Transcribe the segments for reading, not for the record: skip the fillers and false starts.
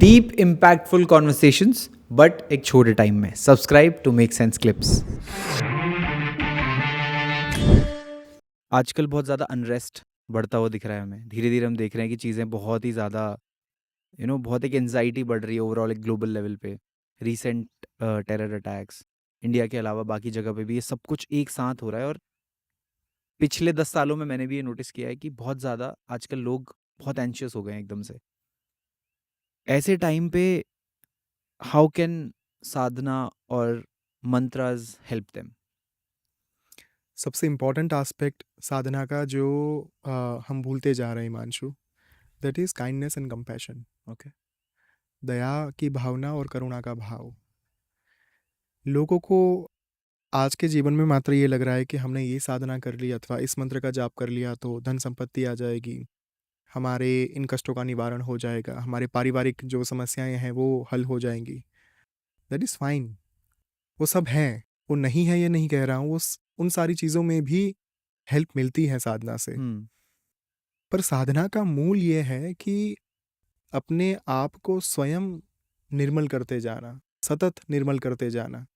Deep impactful conversations but एक छोटे time में। Subscribe to make sense clips. आजकल बहुत ज़्यादा अनरेस्ट बढ़ता हुआ दिख रहा है हमें। धीरे धीरे हम देख रहे हैं कि चीज़ें बहुत ही ज़्यादा बहुत एक एनजाइटी बढ़ रही है ओवरऑल एक ग्लोबल लेवल पे। रीसेंट टेरर अटैक्स, इंडिया के अलावा बाकी जगह पे भी ये सब कुछ एक साथ हो रहा है। और पिछले 10 सालों में मैंने भी ये नोटिस किया है कि बहुत ज़्यादा आजकल लोग बहुत एंशियस हो गए हैं एकदम से। ऐसे टाइम पे हाउ कैन साधना और मंत्रास हेल्प देम? सबसे इम्पॉर्टेंट एस्पेक्ट साधना का जो हम भूलते जा रहे हैं Himanshu, that is kindness and compassion. Okay. दया की भावना और करुणा का भाव। लोगों को आज के जीवन में मात्र ये लग रहा है कि हमने ये साधना कर ली अथवा इस मंत्र का जाप कर लिया तो धन संपत्ति आ जाएगी, हमारे इन कष्टों का निवारण हो जाएगा, हमारे पारिवारिक जो समस्याएं हैं वो हल हो जाएंगी। दैट इज़ फाइन, वो सब हैं, वो नहीं है ये नहीं कह रहा हूँ, उन सारी चीज़ों में भी हेल्प मिलती है साधना से। पर साधना का मूल ये है कि अपने आप को स्वयं निर्मल करते जाना, सतत निर्मल करते जाना,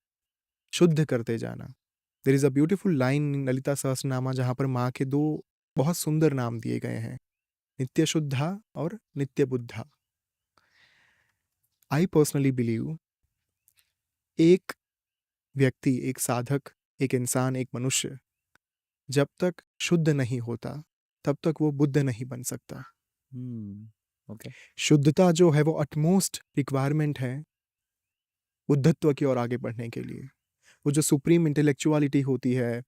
शुद्ध करते जाना। There is a beautiful line in Lalita Sahasranama जहाँ पर माँ के दो बहुत सुंदर नाम दिए गए हैं, नित्य शुद्धा और नित्य बुद्धा। आई पर्सनली बिलीव एक व्यक्ति, एक साधक, एक इंसान, एक मनुष्य जब तक शुद्ध नहीं होता तब तक वो बुद्ध नहीं बन सकता। ओके। शुद्धता जो है वो अटमोस्ट रिक्वायरमेंट है बुद्धत्व की ओर आगे बढ़ने के लिए। वो जो सुप्रीम इंटेलेक्चुअलिटी होती है,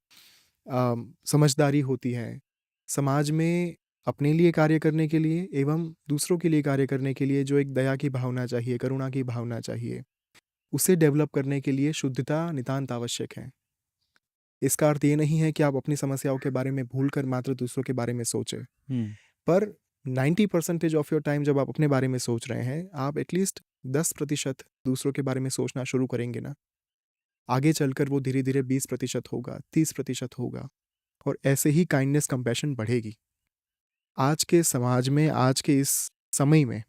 समझदारी होती है, समाज में अपने लिए कार्य करने के लिए एवं दूसरों के लिए कार्य करने के लिए जो एक दया की भावना चाहिए, करुणा की भावना चाहिए, उसे डेवलप करने के लिए शुद्धता नितांत आवश्यक है। इसका अर्थ ये नहीं है कि आप अपनी समस्याओं के बारे में भूलकर मात्र दूसरों के बारे में सोचें, पर 90% ऑफ योर टाइम जब आप अपने बारे में सोच रहे हैं, आप एटलीस्ट 10% दूसरों के बारे में सोचना शुरू करेंगे ना, आगे चलकर वो धीरे धीरे 20% होगा, 30% होगा, और ऐसे ही काइंडनेस कंपैशन बढ़ेगी। आज के समाज में, आज के इस समय में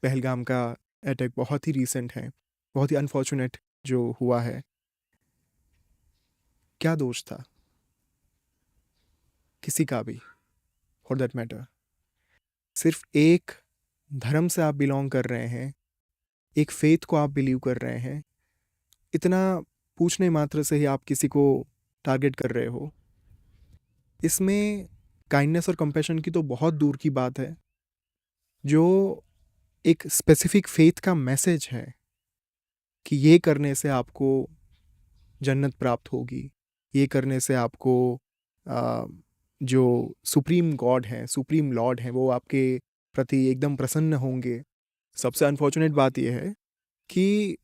पहलगाम का अटैक बहुत ही रीसेंट है, बहुत ही अनफॉर्चुनेट जो हुआ है। क्या दोष था किसी का भी, फॉर दैट मैटर? सिर्फ एक धर्म से आप बिलोंग कर रहे हैं, एक फेथ को आप बिलीव कर रहे हैं, इतना पूछने मात्र से ही आप किसी को टारगेट कर रहे हो। इसमें काइंडनेस और कंपैशन की तो बहुत दूर की बात है। जो एक स्पेसिफिक फेथ का मैसेज है कि ये करने से आपको जन्नत प्राप्त होगी, ये करने से आपको जो सुप्रीम गॉड हैं, सुप्रीम लॉर्ड हैं, वो आपके प्रति एकदम प्रसन्न होंगे। सबसे अनफॉर्चुनेट बात यह है कि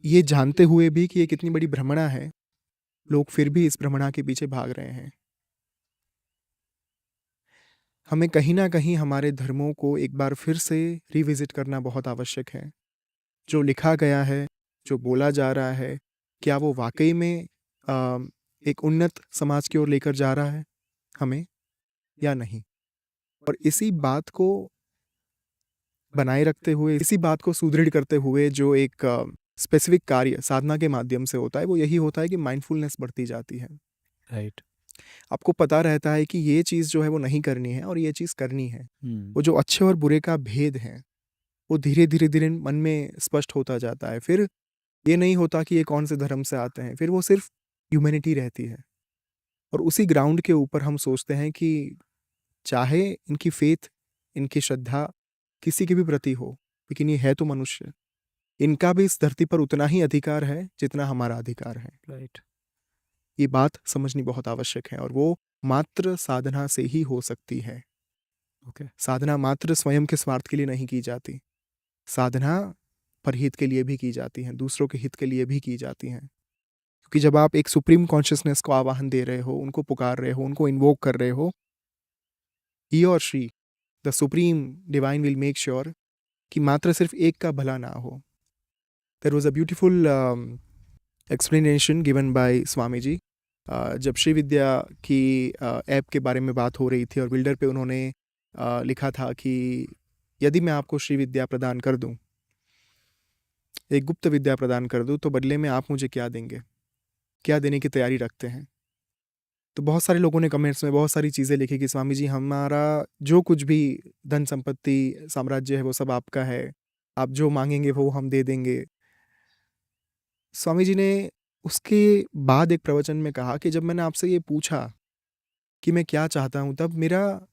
ये जानते हुए भी कि ये कितनी बड़ी भ्रमणा है, लोग फिर भी इस भ्रमणा के पीछे भाग रहे हैं। हमें कहीं ना कहीं हमारे धर्मों को एक बार फिर से रिविजिट करना बहुत आवश्यक है। जो लिखा गया है, जो बोला जा रहा है, क्या वो वाकई में एक उन्नत समाज की ओर लेकर जा रहा है हमें या नहीं? और इसी बात को बनाए रखते हुए, इसी बात को सुदृढ़ करते हुए जो एक स्पेसिफिक कार्य साधना के माध्यम से होता है, वो यही होता है कि माइंडफुलनेस बढ़ती जाती है। राइट। आपको पता रहता है कि ये चीज़ जो है वो नहीं करनी है और ये चीज़ करनी है। वो जो अच्छे और बुरे का भेद है वो धीरे धीरे धीरे मन में स्पष्ट होता जाता है। फिर ये नहीं होता कि ये कौन से धर्म से आते हैं, फिर वो सिर्फ ह्यूमैनिटी रहती है। और उसी ग्राउंड के ऊपर हम सोचते हैं कि चाहे इनकी फेथ, इनकी श्रद्धा किसी के भी प्रति हो, लेकिन ये है तो मनुष्य, इनका भी इस धरती पर उतना ही अधिकार है जितना हमारा अधिकार है। राइट। ये बात समझनी बहुत आवश्यक है और वो मात्र साधना से ही हो सकती है। ओके। साधना मात्र स्वयं के स्वार्थ के लिए नहीं की जाती, साधना परहित के लिए भी की जाती हैं, दूसरों के हित के लिए भी की जाती हैं। क्योंकि जब आप एक सुप्रीम कॉन्शियसनेस को आवाहन दे रहे हो, उनको पुकार रहे हो, उनको इन्वोक कर रहे हो, ही और she, the supreme divine will make sure कि मात्र सिर्फ एक का भला ना हो। There was a beautiful explanation given by Swami ji. जब श्री विद्या की ऐप के बारे में बात हो रही थी और बिल्डर पे उन्होंने लिखा था कि यदि मैं आपको श्री विद्या प्रदान कर दूं, एक गुप्त विद्या प्रदान कर दूं, तो बदले में आप मुझे क्या देंगे, क्या देने की तैयारी रखते हैं? तो बहुत सारे लोगों ने कमेंट्स में बहुत सारी चीज़ें लिखी कि स्वामी जी, हमारा जो कुछ भी धन संपत्ति साम्राज्य है वो सब आपका है, आप जो मांगेंगे वो हम दे देंगे। स्वामी जी ने उसके बाद एक प्रवचन में कहा कि जब मैंने आपसे ये पूछा कि मैं क्या चाहता हूँ, तब मेरा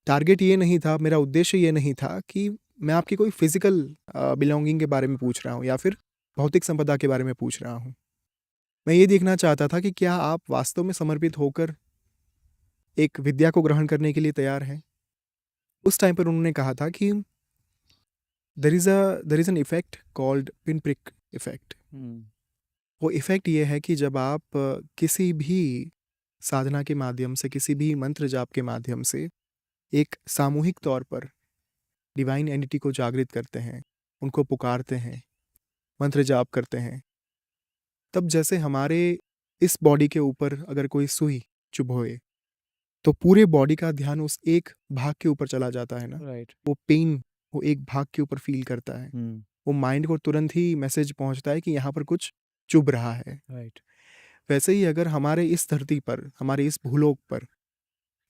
टारगेट ये नहीं था, मेरा उद्देश्य ये नहीं था कि मैं आपकी कोई फिजिकल बिलोंगिंग के बारे में पूछ रहा हूँ या फिर भौतिक संपदा के बारे में पूछ रहा हूँ। मैं ये देखना चाहता था कि क्या आप वास्तव में समर्पित होकर एक विद्या को ग्रहण करने के लिए तैयार हैं। उस टाइम पर उन्होंने कहा था कि there is an effect called pin prick effect. वो इफेक्ट ये है कि जब आप किसी भी साधना के माध्यम से, किसी भी मंत्र जाप के माध्यम से एक सामूहिक तौर पर डिवाइन एंटिटी को जागृत करते हैं, उनको पुकारते हैं, मंत्र जाप करते हैं, तब जैसे हमारे इस बॉडी के ऊपर अगर कोई सुई चुभोए तो पूरे बॉडी का ध्यान उस एक भाग के ऊपर चला जाता है ना। राइट। वो पेन वो एक भाग के ऊपर फील करता है, वो माइंड को तुरंत ही मैसेज पहुंचता है कि यहाँ पर कुछ चुभ रहा है। राइट। वैसे ही अगर हमारे इस धरती पर, हमारे इस भूलोक पर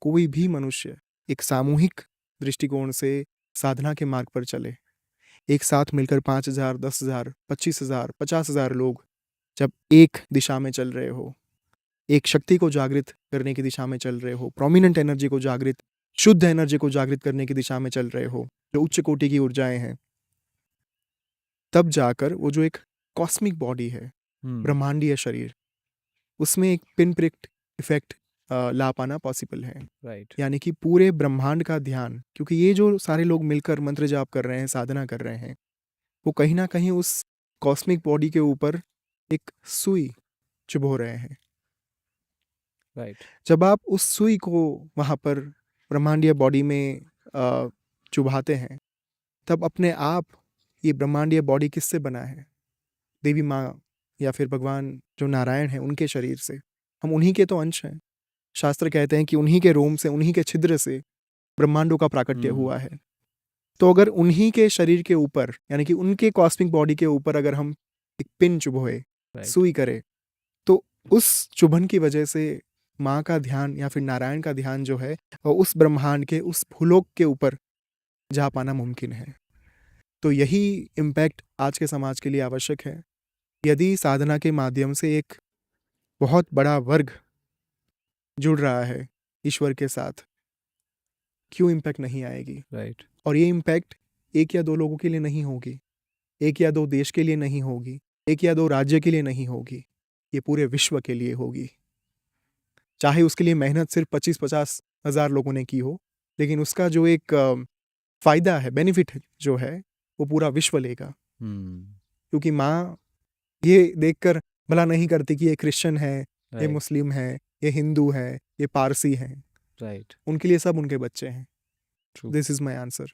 कोई भी मनुष्य एक सामूहिक दृष्टिकोण से साधना के मार्ग पर चले, एक साथ मिलकर 5,000, 10,000, 25,000, 50,000 लोग जब एक दिशा में चल रहे हो, एक शक्ति को जागृत करने की दिशा में चल रहे हो, प्रोमिनेंट एनर्जी को जागृत, शुद्ध एनर्जी को जागृत करने की दिशा में चल रहे हो, जो उच्च कोटि की ऊर्जाएं हैं, तब जाकर वो जो एक कॉस्मिक बॉडी है, ब्रह्मांडीय शरीर, उसमें एक पिन प्रिक्ट इफेक्ट ला पाना पॉसिबल है। राइट। यानी कि पूरे ब्रह्मांड का ध्यान, क्योंकि ये जो सारे लोग मिलकर मंत्र जाप कर रहे हैं, साधना कर रहे हैं, वो कहीं ना कहीं उस कॉस्मिक बॉडी के ऊपर एक सुई चुभो रहे हैं। राइट। जब आप उस सुई को वहाँ पर ब्रह्मांडीय बॉडी में चुभाते हैं, तब अपने आप ये ब्रह्मांडीय बॉडी किससे बना है? देवी माँ या फिर भगवान जो नारायण हैं उनके शरीर से। हम उन्हीं के तो अंश हैं। शास्त्र कहते हैं कि उन्हीं के रोम से, उन्हीं के छिद्र से ब्रह्मांडों का प्राकट्य हुआ है। तो अगर उन्हीं के शरीर के ऊपर, यानी कि उनके कॉस्मिक बॉडी के ऊपर अगर हम एक पिन चुभोए, सुई करे, तो उस चुभन की वजह से माँ का ध्यान या फिर नारायण का ध्यान जो है वो उस ब्रह्मांड के, उस भूलोक के ऊपर जा पाना मुमकिन है। तो यही इम्पैक्ट आज के समाज के लिए आवश्यक है। यदि साधना के माध्यम से एक बहुत बड़ा वर्ग जुड़ रहा है ईश्वर के साथ, क्यों इम्पैक्ट नहीं आएगी? राइट। और ये इम्पैक्ट एक या दो लोगों के लिए नहीं होगी, एक या दो देश के लिए नहीं होगी, एक या दो राज्य के लिए नहीं होगी, ये पूरे विश्व के लिए होगी। चाहे उसके लिए मेहनत सिर्फ 25-50 हज़ार लोगों ने की हो, लेकिन उसका जो एक फ़ायदा है, बेनिफिट जो है, वो पूरा विश्व लेगा। क्योंकि माँ ये देखकर भला नहीं करती कि ये क्रिश्चियन है, ये मुस्लिम है, ये हिंदू है, ये पारसी है। राइट। उनके लिए सब उनके बच्चे हैं। True. This is my answer.